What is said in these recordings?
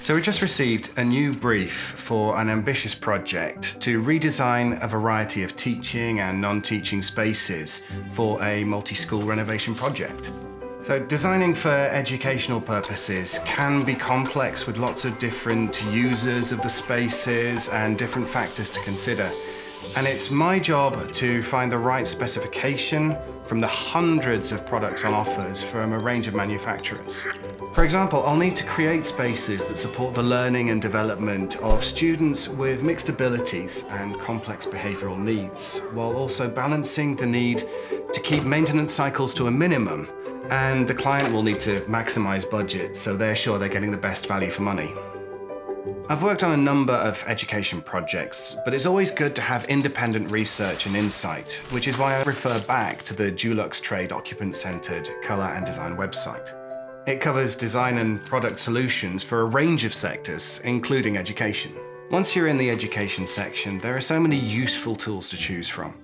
So we just received a new brief for an ambitious project to redesign a variety of teaching and non-teaching spaces for a multi-school renovation project. So designing for educational purposes can be complex with lots of different users of the spaces and different factors to consider. And it's my job to find the right specification from the hundreds of products on offers from a range of manufacturers. For example, I'll need to create spaces that support the learning and development of students with mixed abilities and complex behavioral needs, while also balancing the need to keep maintenance cycles to a minimum, and the client will need to maximize budget so they're sure they're getting the best value for money. I've worked on a number of education projects, but it's always good to have independent research and insight, which is why I refer back to the Dulux Trade Occupant-centered colour and design website. It covers design and product solutions for a range of sectors, including education. Once you're in the education section, there are so many useful tools to choose from.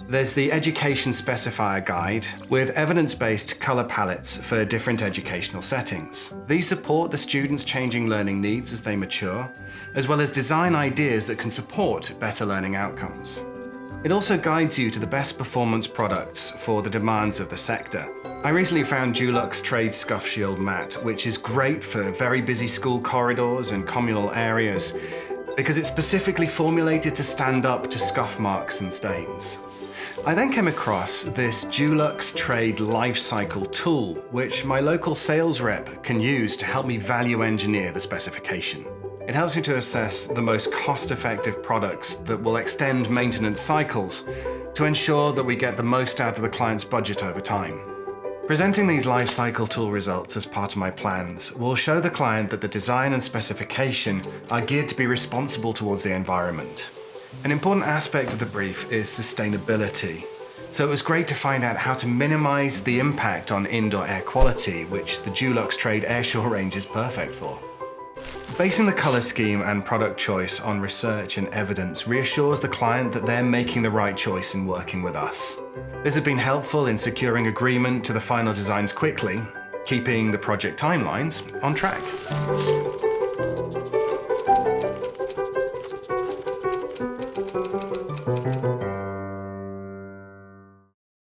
There's the Education Specifier Guide with evidence-based colour palettes for different educational settings. These support the students' changing learning needs as they mature, as well as design ideas that can support better learning outcomes. It also guides you to the best performance products for the demands of the sector. I recently found Dulux Trade Scuffshield Matt, which is great for very busy school corridors and communal areas because it's specifically formulated to stand up to scuff marks and stains. I then came across this Dulux Trade Life Cycle tool, which my local sales rep can use to help me value engineer the specification. It helps me to assess the most cost-effective products that will extend maintenance cycles to ensure that we get the most out of the client's budget over time. Presenting these life cycle tool results as part of my plans will show the client that the design and specification are geared to be responsible towards the environment. An important aspect of the brief is sustainability. So it was great to find out how to minimize the impact on indoor air quality, which the Dulux Trade Airsure range is perfect for. Basing the color scheme and product choice on research and evidence reassures the client that they're making the right choice in working with us. This has been helpful in securing agreement to the final designs quickly, keeping the project timelines on track.